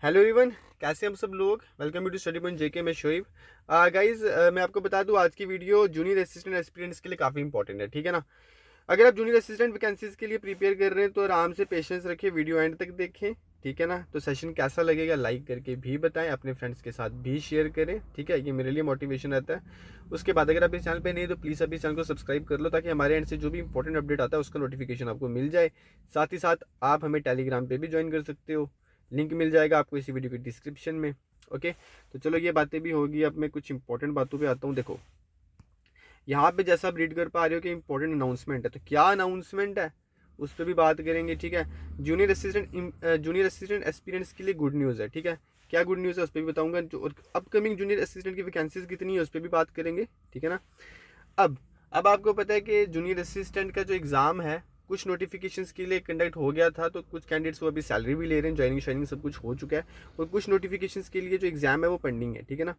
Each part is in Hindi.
हेलो एवरीवन, कैसे हम सब लोग। Welcome you to study point JK में शोएब। गाइस, मैं आपको बता दूं आज की वीडियो जूनियर असिस्टेंट एस्पिरेंट्स के लिए काफ़ी इंपॉर्टेंट है। ठीक है ना। अगर आप जूनियर असिस्टेंट वैकेंसीज के लिए प्रिपेयर कर रहे हैं तो आराम से पेशेंस रखिए, वीडियो एंड तक देखें। ठीक है ना। तो सेशन कैसा लगेगा लाइक करके भी बताएं, अपने फ्रेंड्स के साथ भी शेयर करें। ठीक है, ये मेरे लिए मोटिवेशन रहता है। उसके बाद अगर आप इस चैनल पे नहीं तो प्लीज़ अभी चैनल को सब्सक्राइब कर लो, ताकि हमारे एंड से जो भी इंपॉर्टेंट अपडेट आता है उसका नोटिफिकेशन आपको मिल जाए। साथ ही साथ आप हमें टेलीग्राम पे भी ज्वाइन कर सकते हो, लिंक मिल जाएगा आपको इसी वीडियो के डिस्क्रिप्शन में। ओके, तो चलो ये बातें भी होगी। अब मैं कुछ इंपॉर्टेंट बातों पे आता हूँ। देखो, यहाँ पे जैसा आप रीड कर पा रहे हो कि इंपॉर्टेंट अनाउंसमेंट है, तो क्या अनाउंसमेंट है उस पर भी बात करेंगे। ठीक है, जूनियर असिस्टेंट एस्पिरेंट्स के लिए गुड न्यूज़ है। ठीक है, क्या गुड न्यूज़ है उस पर भी बताऊंगा। जो अपकमिंग जूनियर असिस्टेंट की वैकेंसीज कितनी है उस पर भी बात करेंगे। ठीक है ना। अब आपको पता है कि जूनियर असिस्टेंट का जो एग्ज़ाम है कुछ नोटिफिकेशंस के लिए कंडक्ट हो गया था, तो कुछ कैंडिडेट्स वो अभी सैलरी भी ले रहे हैं, ज्वाइनिंग शाइनिंग सब कुछ हो चुका है, और कुछ नोटिफिकेशंस के लिए जो एग्ज़ाम है वो पेंडिंग है। ठीक है ना।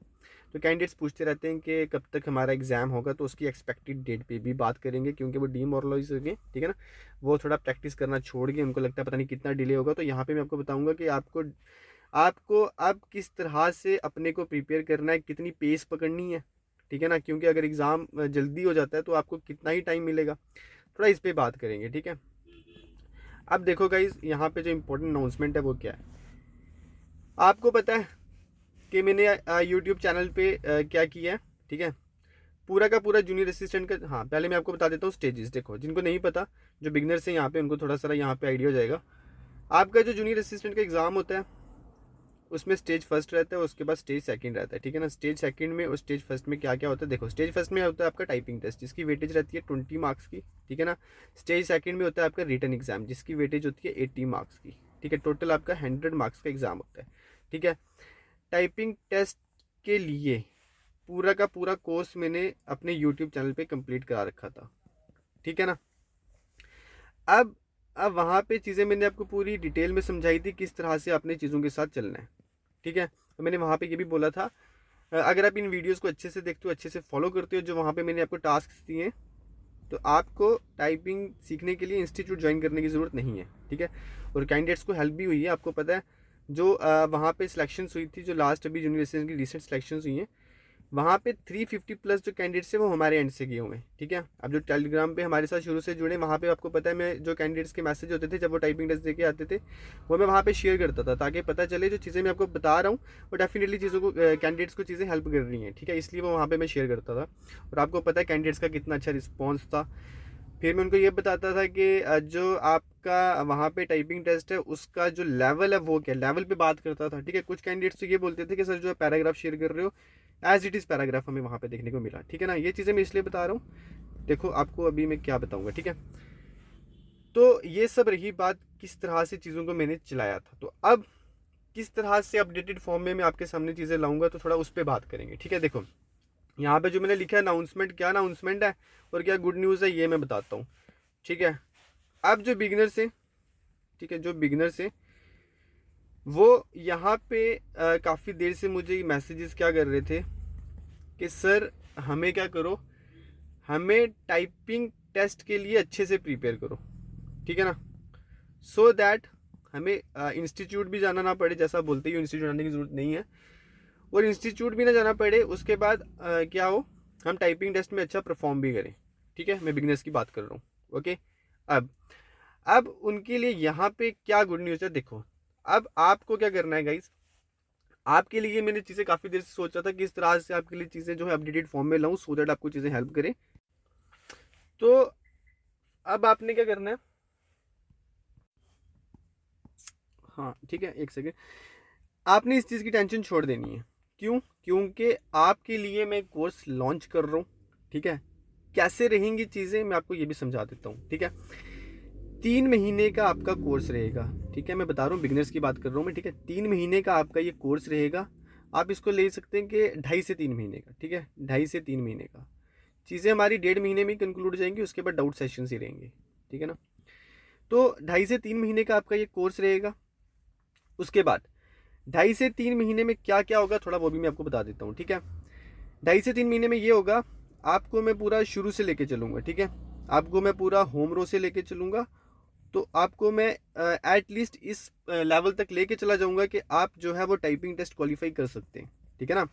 तो कैंडिडेट्स पूछते रहते हैं कि कब तक हमारा एग्ज़ाम होगा, तो उसकी एक्सपेक्टेड डेट पे भी बात करेंगे, क्योंकि वो डीमोरलाइज हो गए। ठीक है ना, वो थोड़ा प्रैक्टिस करना छोड़ गए, उनको लगता है पता नहीं कितना डिले होगा। तो यहाँ पे मैं आपको बताऊंगा कि आपको आपको अब किस तरह से अपने को प्रिपेयर करना है, कितनी पेस पकड़नी है। ठीक है ना, क्योंकि अगर एग्ज़ाम जल्दी हो जाता है तो आपको कितना ही टाइम मिलेगा, थोड़ा इस पर बात करेंगे। ठीक है, अब देखो गाइज, यहाँ पे जो इम्पोर्टेंट अनाउंसमेंट है वो क्या है। आपको पता है कि मैंने यूट्यूब चैनल पे क्या किया है। ठीक है, पूरा का पूरा जूनियर असिस्टेंट का। हाँ, पहले मैं आपको बता देता हूँ स्टेजेस। देखो, जिनको नहीं पता, जो बिगनर्स हैं यहाँ पे, उनको थोड़ा सा यहाँ पे आइडिया हो जाएगा। आपका जो जूनियर असिस्टेंट का एग्ज़ाम होता है उसमें स्टेज फर्स्ट रहता है, उसके बाद स्टेज सेकंड रहता है। ठीक है ना। स्टेज सेकंड में और स्टेज फर्स्ट में क्या क्या होता है, देखो, स्टेज फर्स्ट में होता है आपका टाइपिंग टेस्ट, जिसकी वेटेज रहती है 20 मार्क्स की। ठीक है ना। स्टेज सेकंड में होता है आपका रिटन एग्जाम, जिसकी वेटेज होती है 80 मार्क्स की। ठीक है, टोटल आपका 100 मार्क्स का एग्जाम होता है। ठीक है, टाइपिंग टेस्ट के लिए पूरा का पूरा कोर्स मैंने अपने यूट्यूब चैनल पर कंप्लीट करा रखा था। ठीक है ना। अब अब वहाँ पे चीज़ें मैंने आपको पूरी डिटेल में समझाई थी, किस तरह से अपने चीज़ों के साथ चलना है। ठीक है, तो मैंने वहाँ पे ये भी बोला था, अगर आप इन वीडियोस को अच्छे से देखते हो, अच्छे से फॉलो करते हो, जो वहाँ पे मैंने आपको टास्क दिए हैं, तो आपको टाइपिंग सीखने के लिए इंस्टीट्यूट ज्वाइन करने की ज़रूरत नहीं है। ठीक है, और कैंडिडेट्स को हेल्प भी हुई है। आपको पता है, जो वहाँ पे सिलेक्शंस हुई थी, जो लास्ट अभी यूनिवर्सिटी की रिसेंट सिलेक्शंस हुई हैं, वहाँ पे 350 प्लस जो कैंडिडेट्स हैं वो हमारे एंड से किए हुए हैं। ठीक है, अब जो टेलीग्राम पे हमारे साथ शुरू से जुड़े, वहाँ पे आपको पता है, मैं जो कैंडिडेट्स के मैसेज होते थे जब वो टाइपिंग टेस्ट देके आते थे, वो मैं वहाँ पे शेयर करता था, ताकि पता चले जो चीज़ें मैं आपको बता रहा हूँ वो डेफिनेटली चीज़ों को, कैंडिडेट्स को चीज़ें हेल्प कर रही हैं। ठीक है, इसलिए वो वहाँ पर मैं शेयर करता था, और आपको पता है कैंडिडेट्स का कितना अच्छा रिस्पॉन्स था। फिर मैं उनको ये बताता था कि जो आपका वहाँ पे टाइपिंग टेस्ट है उसका जो लेवल है वो क्या लेवल पे बात करता था। ठीक है, कुछ कैंडिडेट्स तो ये बोलते थे कि सर जो पैराग्राफ शेयर कर रहे हो एज इट इज़ पैराग्राफ हमें वहाँ पे देखने को मिला। ठीक है ना, ये चीज़ें मैं इसलिए बता रहा हूँ। देखो, आपको अभी मैं क्या बताऊँगा। ठीक है, तो ये सब रही बात किस तरह से चीज़ों को मैंने चलाया था। तो अब किस तरह से अपडेटेड फॉर्म में मैं आपके सामने चीज़ें लाऊंगा, तो थोड़ा उस पर बात करेंगे। ठीक है, देखो, यहाँ पे जो मैंने लिखा है अनाउंसमेंट, क्या अनाउंसमेंट है और क्या गुड न्यूज़ है, ये मैं बताता हूँ। ठीक है, अब जो बिगनर से, ठीक है, जो बिगनर से वो यहाँ पे काफ़ी देर से मुझे मैसेजेस क्या कर रहे थे कि सर हमें क्या करो, हमें टाइपिंग टेस्ट के लिए अच्छे से प्रिपेयर करो। ठीक है ना, सो दैट हमें इंस्टीट्यूट भी जाना ना पड़े, जैसा बोलते ही इंस्टीट्यूट जाने की ज़रूरत नहीं है, और इंस्टीट्यूट भी ना जाना पड़े। उसके बाद क्या हो, हम टाइपिंग टेस्ट में अच्छा परफॉर्म भी करें। ठीक है, मैं बिगनर्स की बात कर रहा हूँ। ओके, अब अब उनके लिए यहाँ पे क्या गुड न्यूज़ है। देखो, अब आपको क्या करना है गाइज, आपके लिए मैंने चीज़ें काफ़ी देर से सोचा था कि इस तरह से आपके लिए चीज़ें जो है अपडेटेड फॉर्म में लाऊं, सो दैट आपको चीज़ें हेल्प करें। तो अब आपने क्या करना है, हाँ ठीक है, एक सेकेंड, आपने इस चीज़ की टेंशन छोड़ देनी है। क्यों? क्योंकि आपके लिए मैं कोर्स लॉन्च कर रहा हूँ। ठीक है, कैसे रहेंगी चीज़ें मैं आपको ये भी समझा देता हूँ। ठीक है, 3 महीने का आपका कोर्स रहेगा। ठीक है, मैं बता रहा हूँ, बिगनर्स की बात कर रहा हूँ मैं। ठीक है, 3 महीने का आपका ये कोर्स रहेगा। आप इसको ले सकते हैं कि 2.5 से 3 महीने का। ठीक है, 2.5 से 3 महीने का। चीज़ें हमारी 1.5 महीने में कंक्लूड हो जाएंगी, उसके बाद डाउट सेशन ही रहेंगे। ठीक है ना, तो 2.5 से 3 महीने का आपका ये कोर्स रहेगा। उसके बाद 2.5 से 3 महीने में क्या क्या होगा, थोड़ा वो भी मैं आपको बता देता हूँ। ठीक है, 2.5 से 3 महीने में ये होगा, आपको मैं पूरा शुरू से लेके चलूँगा। ठीक है, आपको मैं पूरा होम रो से लेके चलूँगा, तो आपको मैं एट लीस्ट इस लेवल तक लेके चला जाऊंगा कि आप जो है वो टाइपिंग टेस्ट क्वालिफाई कर सकते हैं, ठीक है ना।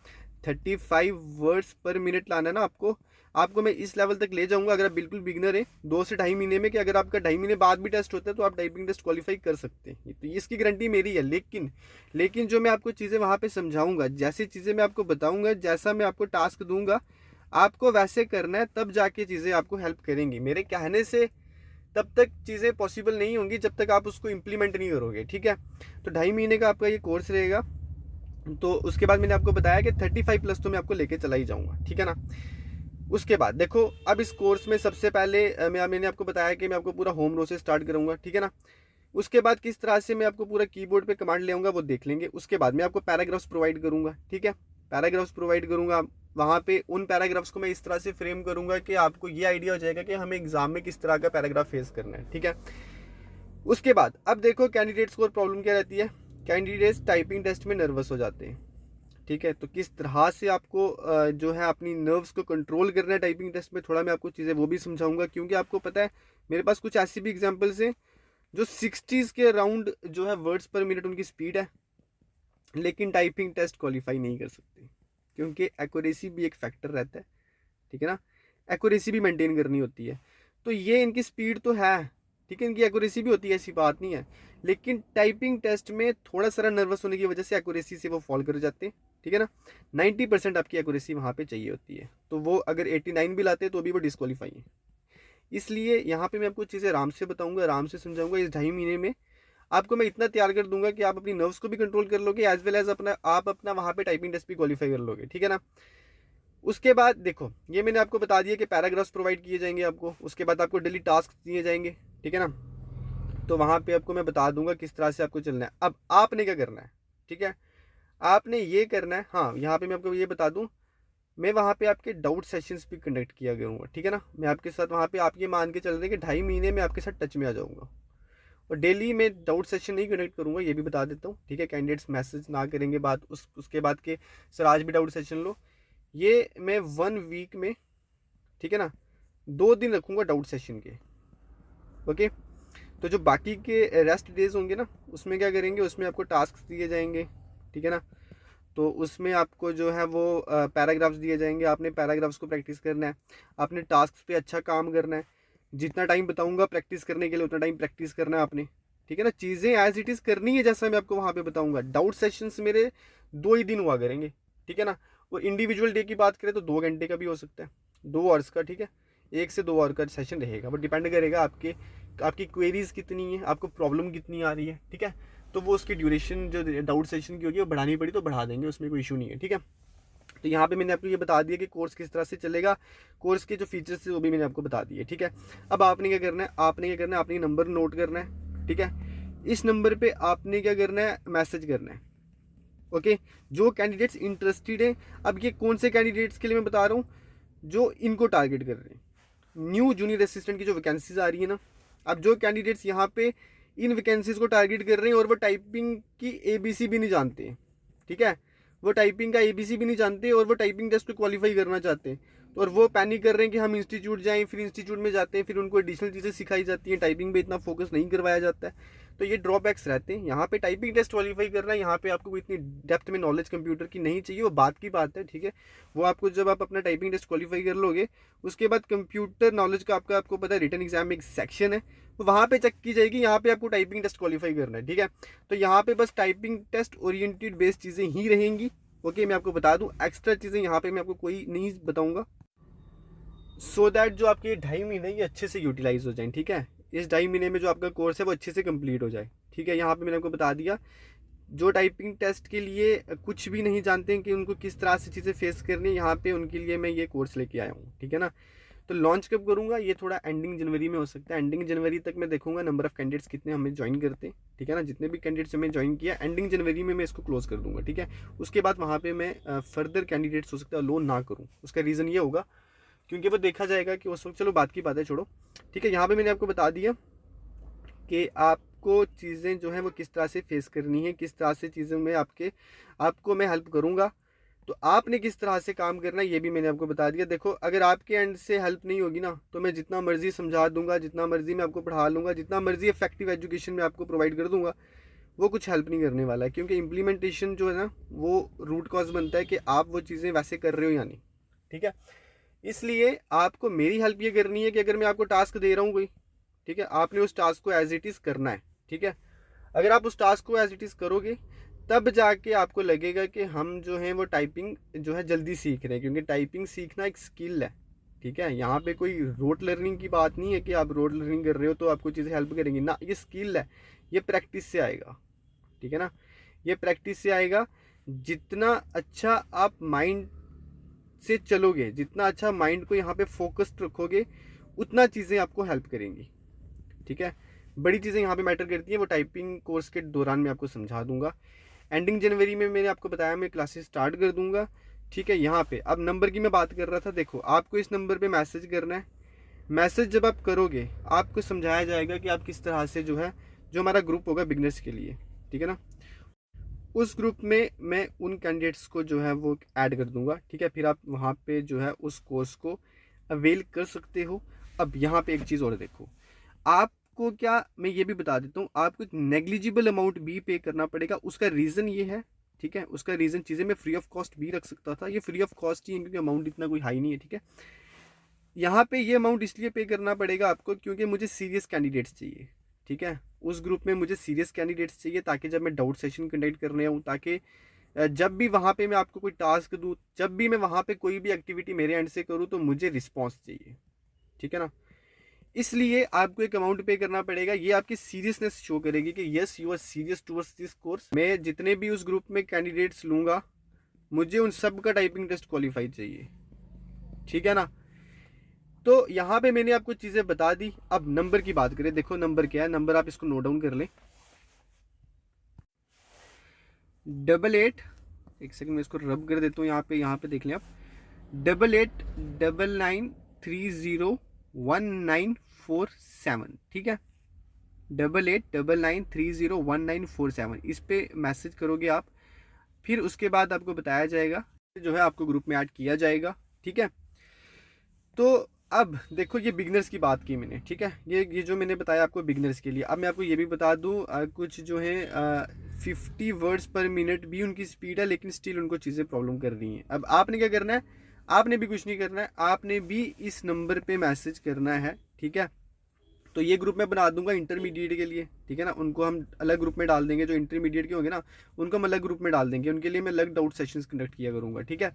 35 वर्ड्स पर मिनट लाना है ना आपको, आपको मैं इस लेवल तक ले जाऊंगा। अगर आप बिल्कुल बिगनर है 2 से 2.5 महीने में, कि अगर आपका 2.5 महीने बाद भी टेस्ट होता है तो आप टाइपिंग टेस्ट क्वालिफाई कर सकते हैं, तो इसकी गारंटी मेरी है। लेकिन जो मैं आपको चीज़ें वहाँ पे समझाऊंगा, जैसी चीज़ें मैं आपको बताऊंगा, जैसा मैं आपको टास्क दूंगा, आपको वैसे करना है, तब जाके चीज़ें आपको हेल्प करेंगी। मेरे कहने से तब तक चीज़ें पॉसिबल नहीं होंगी जब तक आप उसको इम्प्लीमेंट नहीं करोगे, ठीक है। तो 2.5 महीने का आपका ये कोर्स रहेगा। तो उसके बाद मैंने आपको बताया कि 35+ तो मैं आपको लेके चला ही जाऊंगा, ठीक है ना। उसके बाद देखो, अब इस कोर्स में सबसे पहले मैंने आपको बताया कि मैं आपको पूरा होम रो से स्टार्ट करूंगा, ठीक है ना। उसके बाद किस तरह से मैं आपको पूरा कीबोर्ड पे कमांड ले आऊंगा वो देख लेंगे। उसके बाद मैं आपको पैराग्राफ्स प्रोवाइड करूंगा, ठीक है। पैराग्राफ्स प्रोवाइड करूंगा, वहाँ पे उन पैराग्राफ्स को मैं इस तरह से फ्रेम करूंगा कि आपको ये आइडिया हो जाएगा कि हमें एग्जाम में किस तरह का पैराग्राफ फेस करना है, ठीक है। उसके बाद अब देखो कैंडिडेट्स को प्रॉब्लम क्या रहती है, कैंडिडेट्स टाइपिंग टेस्ट में नर्वस हो जाते हैं, ठीक है। तो किस तरह से आपको जो है अपनी नर्व्स को कंट्रोल करना है टाइपिंग टेस्ट में, थोड़ा मैं आपको चीज़ें वो भी समझाऊंगा। क्योंकि आपको पता है मेरे पास कुछ ऐसी भी एग्जांपल्स हैं जो 60s के अराउंड जो है वर्ड्स पर मिनट उनकी स्पीड है, लेकिन टाइपिंग टेस्ट क्वालिफाई नहीं कर सकते, क्योंकि एक्यूरेसी भी एक फैक्टर रहता है, ठीक है ना। एक्यूरेसी भी मेंटेन करनी होती है। तो ये इनकी स्पीड तो है, ठीक है, इनकी एक्यूरेसी भी होती है, ऐसी बात नहीं है। लेकिन टाइपिंग टेस्ट में थोड़ा सा नर्वस होने की वजह से एक्यूरेसी से वो फॉल कर जाते हैं, ठीक है ना। 90% आपकी एक्यूरेसी वहाँ पे चाहिए होती है, तो वो अगर 89 भी लाते हैं तो भी वो डिस्क्वालीफाई है। इसलिए यहाँ पे मैं आपको चीज़ें आराम से बताऊंगा, आराम से समझाऊंगा। इस 2.5 महीने में आपको मैं इतना तैयार कर दूंगा कि आप अपनी नर्व्स को भी कंट्रोल कर लोगे, एज वेल एज आप अपना वहाँ पे टाइपिंग टेस्ट भी क्वालिफाई कर लोगे, ठीक है ना। उसके बाद देखो, ये मैंने आपको बता दिया कि पैराग्राफ्स प्रोवाइड किए जाएंगे आपको। उसके बाद आपको डेली टास्क दिए जाएंगे, ठीक है ना। तो वहाँ पे आपको मैं बता दूंगा किस तरह से आपको चलना है। अब आपने क्या करना है, ठीक है, आपने ये करना है। हाँ, यहाँ पे मैं आपको ये बता दूँ, मैं वहाँ पे आपके डाउट सेशंस भी कंडक्ट किया करूँगा, ठीक है ना। मैं आपके साथ वहाँ पे, आप ये मान के चल रहे हैं कि 2.5 महीने में आपके साथ टच में आ जाऊँगा। और डेली मैं डाउट सेशन नहीं कंडक्ट करूँगा, ये भी बता देता हूँ, ठीक है। कैंडिडेट्स मैसेज ना करेंगे बात उसके बाद के सर आज भी डाउट सेशन लो, ये मैं 1 वीक में, ठीक है ना, 2 दिन रखूँगा डाउट सेशन के, ओके। तो जो बाकी के रेस्ट डेज होंगे ना, उसमें क्या करेंगे, उसमें आपको टास्क दिए जाएंगे, ठीक है ना। तो उसमें आपको जो है वो पैराग्राफ्स दिए जाएंगे, आपने पैराग्राफ्स को प्रैक्टिस करना है, आपने टास्क पे अच्छा काम करना है। जितना टाइम बताऊंगा प्रैक्टिस करने के लिए उतना टाइम प्रैक्टिस करना है आपने, ठीक है ना। चीज़ें एज इट इज़ करनी है जैसा मैं आपको वहाँ पे बताऊंगा। डाउट सेशंस मेरे 2 ही दिन हुआ करेंगे, ठीक है ना। और इंडिविजुअल डे की बात करें तो 2 घंटे का भी हो सकता है, 2 आवर्स का, ठीक है। 1 से 2 आवर का सेशन रहेगा, वो डिपेंड करेगा आपकी क्वेरीज कितनी है, आपको प्रॉब्लम कितनी आ रही है, ठीक है। तो वो उसकी ड्यूरेशन जो डाउट सेशन की होगी वो बढ़ानी पड़ी तो बढ़ा देंगे, उसमें कोई इशू नहीं है, ठीक है। तो यहाँ पे मैंने आपको ये बता दिया कि कोर्स किस तरह से चलेगा, कोर्स के जो फीचर्स है वो भी मैंने आपको बता दिए, ठीक है। अब आपने क्या करना है, आपने नंबर नोट करना है, ठीक है। इस नंबर पे आपने क्या करना है, मैसेज करना है, ओके। जो कैंडिडेट्स इंटरेस्टेड हैं, अब ये कौन से कैंडिडेट्स के लिए मैं बता रहा हूँ, जो इनको टारगेट कर रहे हैं, न्यू जूनियर असिस्टेंट की जो वैकेंसीज आ रही है ना। अब जो कैंडिडेट्स यहाँ पे इन वैकेंसीज को टारगेट कर रहे हैं और वो टाइपिंग की ABC भी नहीं जानते, ठीक है, वो टाइपिंग का ABC भी नहीं जानते और वो टाइपिंग टेस्ट को क्वालिफाई करना चाहते हैं, तो और वो पैनिक कर रहे हैं कि हम इंस्टीट्यूट जाएं, फिर इंस्टीट्यूट में जाते हैं, फिर उनको एडिशनल चीज़ें सिखाई जाती हैं, टाइपिंग पे इतना फोकस नहीं करवाया जाता है। तो ये ड्रॉबैक्स रहते हैं। यहाँ पे टाइपिंग टेस्ट क्वालिफाई करना है, यहाँ पे आपको कोई इतनी डेप्थ में नॉलेज कंप्यूटर की नहीं चाहिए, वो बात की बात है, ठीक है। वो आपको जब आप अपना टाइपिंग टेस्ट क्वालिफाई कर लोगे, उसके बाद कंप्यूटर नॉलेज का आपको पता है रिटन एग्जाम में एक सेक्शन है, तो वहाँ पे चेक की जाएगी। यहाँ पे आपको टाइपिंग टेस्ट क्वालिफाई करना है, ठीक है। तो यहाँ पे बस टाइपिंग टेस्ट ओरिएंटेड बेस्ड चीज़ें ही रहेंगी, ओके। मैं आपको बता दूँ एक्स्ट्रा चीज़ें यहाँ पे मैं आपको कोई नहीं बताऊँगा, सो दैट जो आपके 2.5 महीने ये अच्छे से यूटिलाइज हो जाए, ठीक है। इस 2.5 महीने में जो आपका कोर्स है वो अच्छे से कंप्लीट हो जाए, ठीक है। यहाँ पे मैंने आपको बता दिया, जो टाइपिंग टेस्ट के लिए कुछ भी नहीं जानते हैं कि उनको किस तरह से चीज़ें फेस करनी है, यहाँ पे उनके लिए मैं ये कोर्स लेके आया हूँ, ठीक है ना। तो लॉन्च कब करूँगा, ये थोड़ा एंडिंग जनवरी में हो सकता है। एंडिंग जनवरी तक मैं देखूंगा नंबर ऑफ कैंडिडेट्स कितने हमें ज्वाइन करते हैं, ठीक है ना। जितने भी कैंडिडेट्स हमें ज्वाइन किया, एंडिंग जनवरी में मैं इसको क्लोज कर दूंगा, ठीक है। उसके बाद वहाँ पे मैं फर्दर कैंडिडेट्स हो सकता है लोन ना करूँ। उसका रीज़न ये होगा क्योंकि वो देखा जाएगा कि उस वक्त, चलो बात की बात है छोड़ो, ठीक है। यहाँ पे मैंने आपको बता दिया कि आपको चीज़ें जो हैं वो किस तरह से फेस करनी है, किस तरह से चीज़ों में आपको मैं हेल्प करूँगा, तो आपने किस तरह से काम करना है ये भी मैंने आपको बता दिया। देखो अगर आपके एंड से हेल्प नहीं होगी ना, तो मैं जितना मर्जी समझा दूंगा, जितना मर्जी मैं आपको पढ़ा लूँगा, जितना मर्जी इफेक्टिव एजुकेशन मैं आपको प्रोवाइड कर दूंगा, वो कुछ हेल्प नहीं करने वाला है। क्योंकि इम्प्लीमेंटेशन जो है ना, वो रूट कॉज बनता है कि आप वो चीज़ें वैसे कर रहे हो या नहीं। ठीक है, इसलिए आपको मेरी हेल्प ये करनी है कि अगर मैं आपको टास्क दे रहा हूँ कोई, ठीक है, आपने उस टास्क को एज इट इज़ करना है। ठीक है, अगर आप उस टास्क को एज इट इज़ करोगे, तब जाके आपको लगेगा कि हम जो हैं वो टाइपिंग जो है जल्दी सीख रहे हैं। क्योंकि टाइपिंग सीखना एक स्किल है। ठीक है, यहाँ पे कोई रोड लर्निंग की बात नहीं है कि आप रोड लर्निंग कर रहे हो तो आपको चीज़ें हेल्प करेंगी ना, ये स्किल है, ये प्रैक्टिस से आएगा। ठीक है ना, ये प्रैक्टिस से आएगा। जितना अच्छा आप माइंड से चलोगे, जितना अच्छा माइंड को यहाँ पे फोकस्ड रखोगे, उतना चीज़ें आपको हेल्प करेंगी। ठीक है, बड़ी चीज़ें यहाँ पे मैटर करती हैं, वो टाइपिंग कोर्स के दौरान मैं आपको समझा दूंगा। एंडिंग जनवरी में मैंने आपको बताया मैं क्लासेस स्टार्ट कर दूंगा। ठीक है, यहाँ पे अब नंबर की मैं बात कर रहा था। देखो आपको इस नंबर पे मैसेज करना है। मैसेज जब आप करोगे, आपको समझाया जाएगा कि आप किस तरह से जो है, जो हमारा ग्रुप होगा बिगनर्स के लिए, ठीक है ना, उस ग्रुप में मैं उन कैंडिडेट्स को जो है वो ऐड कर दूंगा। ठीक है, फिर आप वहाँ पे जो है उस कोर्स को अवेल कर सकते हो। अब यहाँ पे एक चीज़ और देखो, आपको क्या मैं ये भी बता देता हूँ, आपको एक नेग्लिजिबल अमाउंट भी पे करना पड़ेगा। उसका रीज़न ये है, ठीक है, उसका रीज़न चीज़ें मैं फ्री ऑफ कॉस्ट भी रख सकता था, ये फ्री ऑफ कॉस्ट ही है क्योंकि अमाउंट इतना कोई हाई नहीं है। ठीक है, यहाँ पे ये अमाउंट इसलिए पे करना पड़ेगा आपको क्योंकि मुझे सीरियस कैंडिडेट्स चाहिए। ठीक है, उस ग्रुप में मुझे सीरियस कैंडिडेट्स चाहिए, ताकि जब मैं डाउट सेशन कंडक्ट करने आऊँ, ताकि जब भी वहाँ पे मैं आपको कोई टास्क दूँ, जब भी मैं वहाँ पे कोई भी एक्टिविटी मेरे एंड से करूँ, तो मुझे रिस्पॉन्स चाहिए। ठीक है ना, इसलिए आपको एक अमाउंट पे करना पड़ेगा। ये आपकी सीरियसनेस शो करेगी कि yes you are serious towards this course. मैं जितने भी उस ग्रुप में कैंडिडेट्स लूँगा, मुझे उन सब का टाइपिंग टेस्ट क्वालिफाई चाहिए। ठीक है ना, तो यहाँ पे मैंने आपको चीज़ें बता दी। अब नंबर की बात करें, देखो नंबर क्या है, नंबर आप इसको नोट डाउन कर लें। 88, एक सेकंड मैं इसको रब कर देता हूँ यहाँ पे देख लें आप। 8899301947। ठीक है, 8899301947, इस पे मैसेज करोगे आप। फिर उसके बाद आपको बताया जाएगा, जो है आपको ग्रुप में ऐड किया जाएगा। ठीक है, तो अब देखो ये बिगनर्स की बात की मैंने। ठीक है, ये जो मैंने बताया आपको बिगनर्स के लिए। अब मैं आपको ये भी बता दूं, कुछ जो है 50 वर्ड्स पर मिनट भी उनकी स्पीड है, लेकिन स्टिल उनको चीज़ें प्रॉब्लम कर रही हैं। अब आपने क्या करना है, आपने भी कुछ नहीं करना है, आपने भी इस नंबर पे मैसेज करना है। ठीक है, तो ये ग्रुप मैं बना दूंगा इंटरमीडिएट के लिए। ठीक है ना, उनको हम अलग ग्रुप में डाल देंगे। जो इंटरमीडिएट के होंगे ना, उनको हम अलग ग्रुप में डाल देंगे, उनके लिए मैं अलग डाउट सेशंस कंडक्ट किया करूँगा। ठीक है,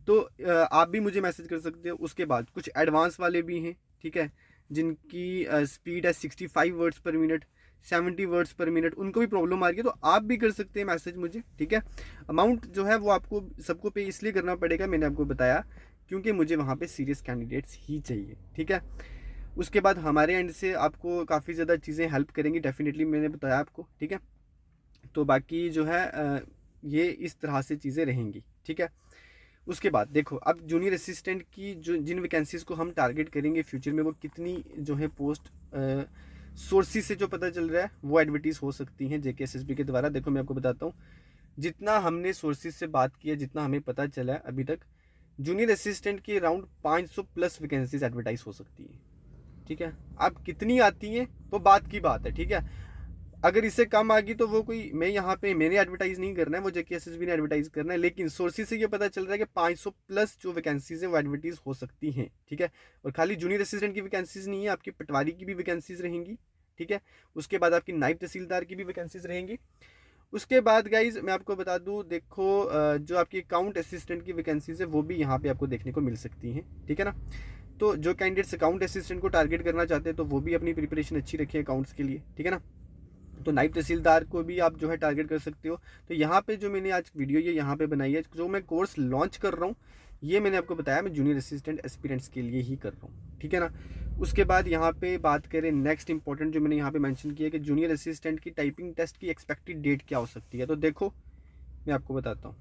तो आप भी मुझे मैसेज कर सकते हो। उसके बाद कुछ एडवांस वाले भी हैं, ठीक है, जिनकी स्पीड है 65 वर्ड्स पर मिनट, 70 वर्ड्स पर मिनट, उनको भी प्रॉब्लम आ रही है, तो आप भी कर सकते हैं मैसेज मुझे। ठीक है, अमाउंट जो है वो आपको सबको पे इसलिए करना पड़ेगा, मैंने आपको बताया, क्योंकि मुझे वहाँ पे सीरियस कैंडिडेट्स ही चाहिए। ठीक है, उसके बाद हमारे एंड से आपको काफ़ी ज़्यादा चीज़ें हेल्प करेंगी, डेफिनेटली मैंने बताया आपको। ठीक है, तो बाकी जो है ये इस तरह से चीज़ें रहेंगी। ठीक है, उसके बाद देखो, अब जूनियर असिस्टेंट की जो जिन वैकेंसीज़ को हम टारगेट करेंगे फ्यूचर में, वो कितनी जो है पोस्ट सोर्सेज से जो पता चल रहा है वो एडवर्टीज़ हो सकती हैं JKSSB के द्वारा। देखो मैं आपको बताता हूँ, जितना हमने सोर्सेज से बात किया, जितना हमें पता चला है अभी तक, जूनियर असिस्टेंट की अराउंड 500 प्लस वैकेंसीज एडवर्टाइज हो सकती हैं। ठीक है, अब कितनी आती हैं वो बात की बात है। ठीक है, अगर इससे कम आ गई तो वो कोई, मैं यहाँ पे मैंने एडवर्टाइज नहीं करना है, वो JKSSB ने एडवर्टाइज करना है। लेकिन सोर्सेज से ये पता चल रहा है कि 500 प्लस जो वैकेंसीज है वो एडवर्टाइज हो सकती हैं। ठीक है, और खाली जूनियर असिस्टेंट की वैकेंसीज नहीं है, आपकी पटवारी की भी वैकेंसीज रहेंगी। ठीक है, उसके बाद आपकी नायब तहसीलदार की भी वैकेंसीज रहेंगी। उसके बाद गाइज मैं आपको बता दूं, देखो जो आपकी अकाउंट असिस्टेंट की वैकेंसीज है वो भी यहाँ पे आपको देखने को मिल सकती हैं। ठीक है ना, तो जो कैंडिडेट्स अकाउंट असिस्टेंट को टारगेट करना चाहते हैं, तो वो भी अपनी प्रिपरेशन अच्छी रखें अकाउंट्स के लिए। ठीक है ना, तो नायब तहसीलदार को भी आप जो है टारगेट कर सकते हो। तो यहाँ पे जो मैंने आज वीडियो ये यहाँ पे बनाई है, जो मैं कोर्स लॉन्च कर रहा हूँ, ये मैंने आपको बताया मैं जूनियर असिस्टेंट एस्पिरेंट्स के लिए ही कर रहा हूँ। ठीक है ना, उसके बाद यहाँ पे बात करें नेक्स्ट इंपॉर्टेंट जो मैंने यहाँ पे मेंशन किया कि जूनियर असिस्टेंट की टाइपिंग टेस्ट की एक्सपेक्टेड डेट क्या हो सकती है। तो देखो मैं आपको बताता हूँ,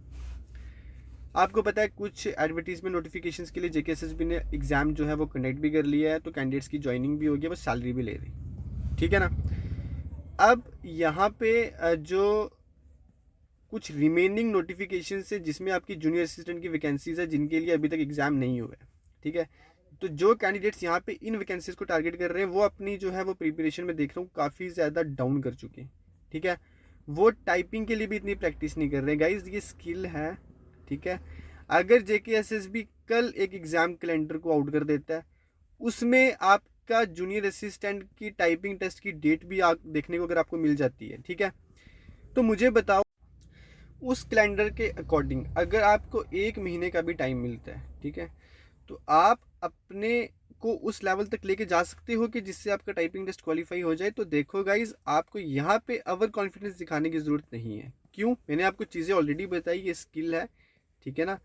आपको पता है कुछ एडवर्टीजमेंट नोटिफिकेशंस के लिए JKSSB ने एग्जाम जो है वो कंडक्ट भी कर लिया है, तो कैंडिडेट्स की ज्वाइनिंग भी हो गई, वो सैलरी भी ले रही। ठीक है ना, अब यहाँ पे जो कुछ रिमेनिंग नोटिफिकेशन है जिसमें आपकी जूनियर असिस्टेंट की वैकेंसीज है जिनके लिए अभी तक एग्जाम नहीं हुआ है, ठीक है। तो जो कैंडिडेट्स यहाँ पे इन वैकेंसीज को टारगेट कर रहे हैं वो अपनी जो है वो प्रिपरेशन में देख रहा हूँ काफ़ी ज़्यादा डाउन कर चुके हैं, ठीक है। वो टाइपिंग के लिए भी इतनी प्रैक्टिस नहीं कर रहे हैं गाइज, ये स्किल है, ठीक है। अगर JKSSB कल एक एग्ज़ाम कैलेंडर को आउट कर देता है, उसमें आपका जूनियर असिस्टेंट की टाइपिंग टेस्ट की डेट भी आप देखने को अगर आपको मिल जाती है, ठीक है, तो मुझे बताओ उस कैलेंडर के अकॉर्डिंग अगर आपको 1 महीने का भी टाइम मिलता है, ठीक है, तो आप अपने को उस लेवल तक लेके जा सकते हो कि जिससे आपका टाइपिंग टेस्ट क्वालिफाई हो जाए। तो देखो गाइज, आपको यहाँ पे ओवर कॉन्फिडेंस दिखाने की ज़रूरत नहीं है। क्यों? मैंने आपको चीज़ें ऑलरेडी बताई, ये स्किल है, ठीक है ना।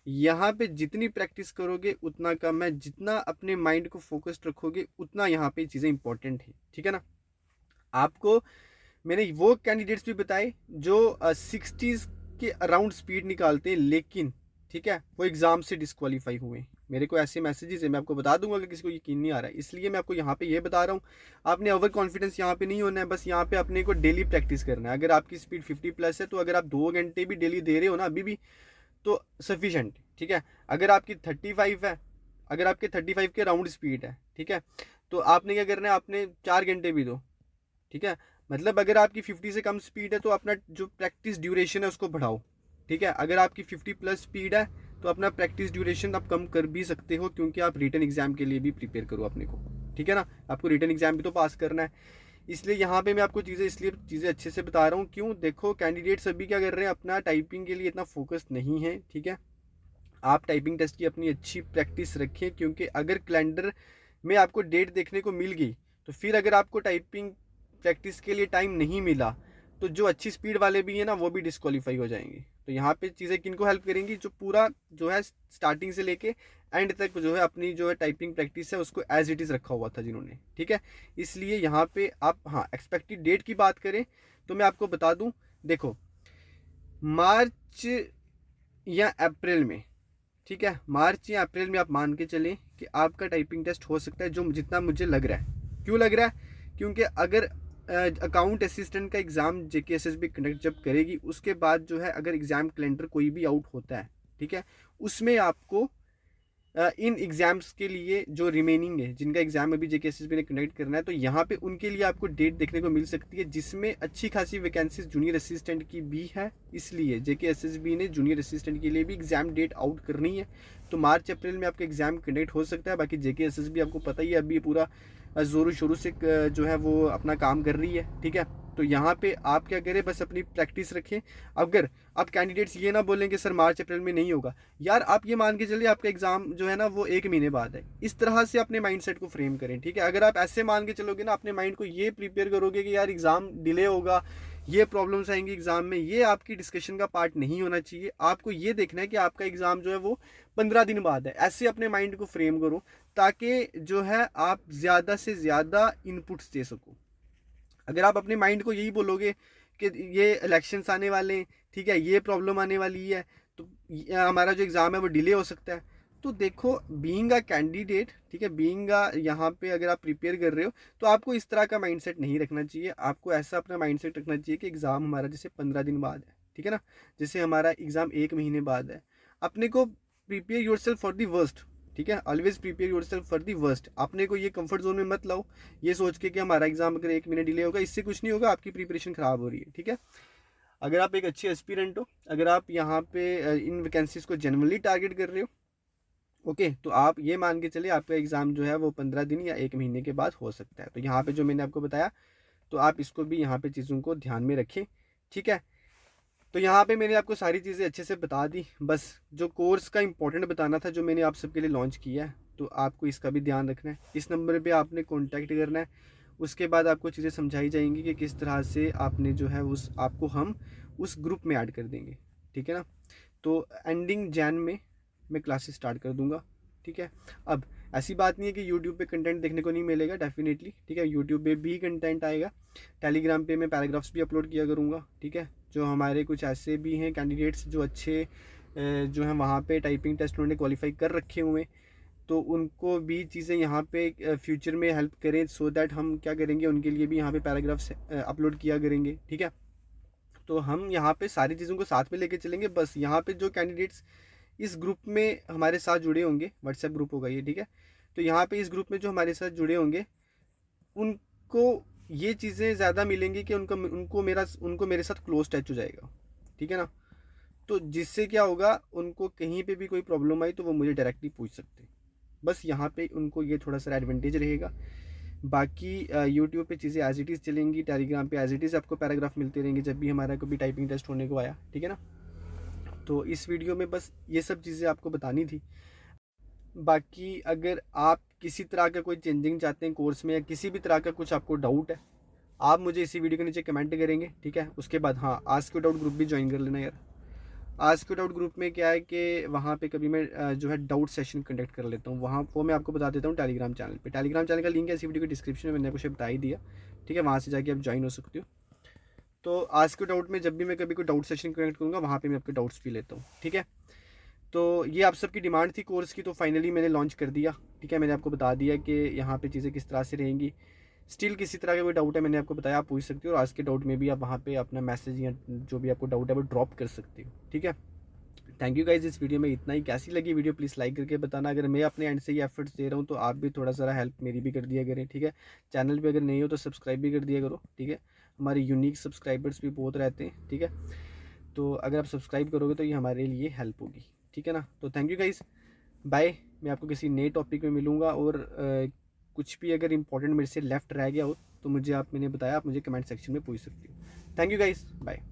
यहाँ पे जितनी प्रैक्टिस करोगे उतना कम है, जितना अपने माइंड को फोकस्ड रखोगे उतना यहाँ पे चीज़ें इंपॉर्टेंट है, ठीक है ना। आपको मैंने वो कैंडिडेट्स भी बताए जो 60s के अराउंड स्पीड निकालते हैं, लेकिन ठीक है वो एग्ज़ाम से डिस्क्वालीफाई हुए। मेरे को ऐसे मैसेजेस है, मैं आपको बता दूंगा अगर किसी को यकीन नहीं आ रहा है, इसलिए मैं आपको यहाँ पे ये बता रहा हूँ। आपने ओवर कॉन्फिडेंस यहाँ पे नहीं होना है, बस यहाँ पे अपने को डेली प्रैक्टिस करना है। अगर आपकी स्पीड 50+ है तो अगर आप 2 घंटे भी डेली दे रहे हो ना अभी भी तो सफिशेंट, ठीक है। अगर आपकी 35 है, अगर आपके 35 के राउंड स्पीड है, ठीक है, तो आपने क्या करना है, आपने 4 घंटे भी दो, ठीक है। मतलब अगर आपकी 50 से कम स्पीड है तो अपना जो प्रैक्टिस ड्यूरेशन है उसको बढ़ाओ, ठीक है। अगर आपकी 50+ स्पीड है तो अपना प्रैक्टिस ड्यूरेशन आप कम कर भी सकते हो, क्योंकि आप रिटन एग्जाम के लिए भी प्रिपेयर करो अपने को, ठीक है ना। आपको रिटन एग्जाम भी तो पास करना है, इसलिए यहाँ पे मैं आपको चीज़ें अच्छे से बता रहा हूँ। क्यों? देखो कैंडिडेट्स अभी क्या कर रहे हैं, अपना टाइपिंग के लिए इतना फोकस नहीं है, ठीक है। आप टाइपिंग टेस्ट की अपनी अच्छी प्रैक्टिस रखें, क्योंकि अगर कैलेंडर में आपको डेट देखने को मिल गई तो फिर अगर आपको टाइपिंग प्रैक्टिस के लिए टाइम नहीं मिला तो जो अच्छी स्पीड वाले भी हैं ना वो भी डिस्क्वालीफाई हो जाएंगे। तो यहाँ पे चीज़ें किनको हेल्प करेंगी, जो पूरा जो है स्टार्टिंग से लेके एंड तक जो है अपनी जो है टाइपिंग प्रैक्टिस है उसको एज इट इज़ रखा हुआ था जिन्होंने, ठीक है। इसलिए यहाँ पे आप, हाँ, एक्सपेक्टेड डेट की बात करें तो मैं आपको बता दूँ, देखो मार्च या अप्रैल में, ठीक है, मार्च या अप्रैल में आप मान के चलें कि आपका टाइपिंग टेस्ट हो सकता है, जो जितना मुझे लग रहा है। क्यों लग रहा है? क्योंकि अगर अकाउंट असिस्टेंट का एग्ज़ाम JKSSB कंडक्ट जब करेगी उसके बाद जो है अगर एग्ज़ाम कैलेंडर कोई भी आउट होता है, ठीक है, उसमें आपको इन एग्ज़ाम्स के लिए जो रिमेनिंग है जिनका एग्ज़ाम अभी JKSSB ने कंडक्ट करना है, तो यहाँ पे उनके लिए आपको डेट देखने को मिल सकती है जिसमें अच्छी खासी वैकेंसीज जूनियर असिस्टेंट की भी है। इसलिए JKSSB ने जूनियर असिस्टेंट के लिए भी एग्ज़ाम डेट आउट करनी है, तो मार्च अप्रैल में आपका एग्ज़ाम कंडक्ट हो सकता है। बाकी JKSSB आपको पता ही है अभी पूरा ज़ोरों शोरों से जो है वो अपना काम कर रही है, ठीक है। तो यहाँ पे आप क्या करें, बस अपनी प्रैक्टिस रखें। अगर आप कैंडिडेट्स ये ना बोलें कि सर मार्च अप्रैल में नहीं होगा, यार आप ये मान के चलिए आपका एग्ज़ाम जो है ना वो 1 महीने बाद है। इस तरह से अपने माइंडसेट को फ्रेम करें, ठीक है। अगर आप ऐसे मान के चलोगे ना, अपने माइंड को ये प्रिपेयर करोगे कि यार एग्ज़ाम डिले होगा, ये प्रॉब्लम्स आएंगी एग्ज़ाम में, ये आपकी डिस्कशन का पार्ट नहीं होना चाहिए। आपको ये देखना है कि आपका एग्ज़ाम जो है वो 15 दिन बाद है। ऐसे अपने माइंड को फ्रेम करो ताकि जो है आप ज़्यादा से ज़्यादा इनपुट्स दे सको। अगर आप अपने माइंड को यही बोलोगे कि ये इलेक्शंस आने वाले हैं, ठीक है, ये प्रॉब्लम आने वाली है, तो हमारा जो एग्ज़ाम है वो डिले हो सकता है, तो देखो बीइंग अ कैंडिडेट, ठीक है, बीइंग अ यहाँ पे अगर आप प्रिपेयर कर रहे हो तो आपको इस तरह का माइंडसेट नहीं रखना चाहिए। आपको ऐसा अपना माइंडसेट रखना चाहिए कि एग्ज़ाम हमारा जैसे 15 दिन बाद है, ठीक है ना, जैसे हमारा एग्ज़ाम 1 महीने बाद है। अपने को prepare your self for the worst, ठीक है, always prepare your self for the worst. अपने को ये कंफर्ट जोन में मत लाओ ये सोच के कि हमारा एग्जाम अगर 1 महीने डिले होगा, इससे कुछ नहीं होगा, आपकी प्रिपरेशन खराब हो रही है, ठीक है। अगर आप एक अच्छे एस्पिरेंट हो, अगर आप यहाँ पे इन वैकेंसीज को जनरली टारगेट कर रहे हो, ओके, तो आप ये मान के चलिए आपका एग्ज़ाम जो है वो 15 दिन या 1 महीने के बाद हो सकता है। तो यहाँ पे जो मैंने आपको बताया तो आप इसको भी यहाँ पे चीज़ों को ध्यान में रखें, ठीक है। तो यहाँ पे मैंने आपको सारी चीज़ें अच्छे से बता दी, बस जो कोर्स का इंपॉर्टेंट बताना था जो मैंने आप सबके लिए लॉन्च किया है, तो आपको इसका भी ध्यान रखना है। इस नंबर पे आपने कांटेक्ट करना है, उसके बाद आपको चीज़ें समझाई जाएंगी कि किस तरह से आपने जो है उस आपको हम उस ग्रुप में ऐड कर देंगे, ठीक है ना। तो एंडिंग जैन में मैं क्लासेस स्टार्ट कर दूँगा, ठीक है। अब ऐसी बात नहीं है कि यूट्यूब पे कंटेंट देखने को नहीं मिलेगा, डेफिनेटली, ठीक है, यूट्यूब पे भी कंटेंट आएगा। टेलीग्राम पे मैं पैराग्राफ्स भी अपलोड किया करूँगा, ठीक है। जो हमारे कुछ ऐसे भी हैं कैंडिडेट्स जो अच्छे जो हैं वहाँ पे टाइपिंग टेस्ट उन्होंने क्वालिफाई कर रखे हुए, तो उनको भी चीज़ें यहाँ पे फ्यूचर में हेल्प करें, सो दैट हम क्या करेंगे उनके लिए भी यहाँ पे पैराग्राफ्स अपलोड किया करेंगे, ठीक है। तो हम यहाँ पे सारी चीज़ों को साथ में लेके चलेंगे। बस यहाँ पे जो कैंडिडेट्स इस ग्रुप में हमारे साथ जुड़े होंगे, व्हाट्सएप ग्रुप होगा ये, ठीक है, तो यहाँ पे इस ग्रुप में जो हमारे साथ जुड़े होंगे उनको ये चीज़ें ज़्यादा मिलेंगी कि उनको मेरे साथ क्लोज टच हो जाएगा, ठीक है ना। तो जिससे क्या होगा, उनको कहीं पे भी कोई प्रॉब्लम आई तो वो मुझे डायरेक्टली पूछ सकते हैं। बस यहाँ पे उनको ये थोड़ा सा एडवांटेज रहेगा। बाकी यूट्यूब पे चीज़ें एज इट इज़ चलेंगी, टेलीग्राम पे एज इट इज़ आपको पैराग्राफ मिलते रहेंगे जब भी हमारा कभी टाइपिंग टेस्ट होने को आया, ठीक है ना। तो इस वीडियो में बस ये सब चीज़ें आपको बतानी थी। बाकी अगर आप किसी तरह का कोई चेंजिंग चाहते हैं कोर्स में, या किसी भी तरह का कुछ आपको डाउट है, आप मुझे इसी वीडियो के नीचे कमेंट करेंगे, ठीक है। उसके बाद हाँ, आस्क डाउट ग्रुप भी ज्वाइन कर लेना यार। आस्क डाउट ग्रुप में क्या है कि वहाँ पे कभी मैं जो है डाउट सेशन कंडक्ट कर लेता हूँ, वहाँ वो मैं आपको बता देता हूँ टेलीग्राम चैनल पे। टेलीग्राम चैनल का लिंक है इसी वीडियो के डिस्क्रिप्शन में, मैंने कुछ बता ही दिया, ठीक है, वहाँ से जाके आप ज्वाइन हो सकते हो। तो आस्क डाउट में जब भी मैं कभी कोई डाउट सेशन कंडक्ट करूँगा वहाँ पर मैं आपके डाउट्स भी लेता हूँ, ठीक है। तो ये आप सबकी डिमांड थी कोर्स की, तो फाइनली मैंने लॉन्च कर दिया, ठीक है। मैंने आपको बता दिया कि यहाँ पे चीज़ें किस तरह से रहेंगी। स्टिल किसी तरह का कोई डाउट है, मैंने आपको बताया, आप पूछ सकते हो, और आज के डाउट में भी आप वहाँ पे अपना मैसेज या जो भी आपको डाउट है वो ड्रॉप कर सकते हो, ठीक है। थैंक यू गाइज, इस वीडियो में इतना ही। कैसी लगी वीडियो प्लीज़ लाइक करके बताना। अगर मैं अपने एंड से ही एफर्ट्स दे रहा हूँ तो आप भी थोड़ा सा हेल्प मेरी भी कर दिया करें, ठीक है। चैनल पे अगर नहीं हो तो सब्सक्राइब भी कर दिया करो, ठीक है। हमारे यूनिक सब्सक्राइबर्स भी बहुत रहते हैं, ठीक है। तो अगर आप सब्सक्राइब करोगे तो ये हमारे लिए हेल्प होगी, ठीक है ना। तो थैंक यू गाइज, बाय। मैं आपको किसी नए टॉपिक में मिलूँगा, और कुछ भी अगर इंपॉर्टेंट मेरे से लेफ्ट रह गया हो तो मैंने बताया, आप मुझे कमेंट सेक्शन में पूछ सकते हो। Thank you guys, bye.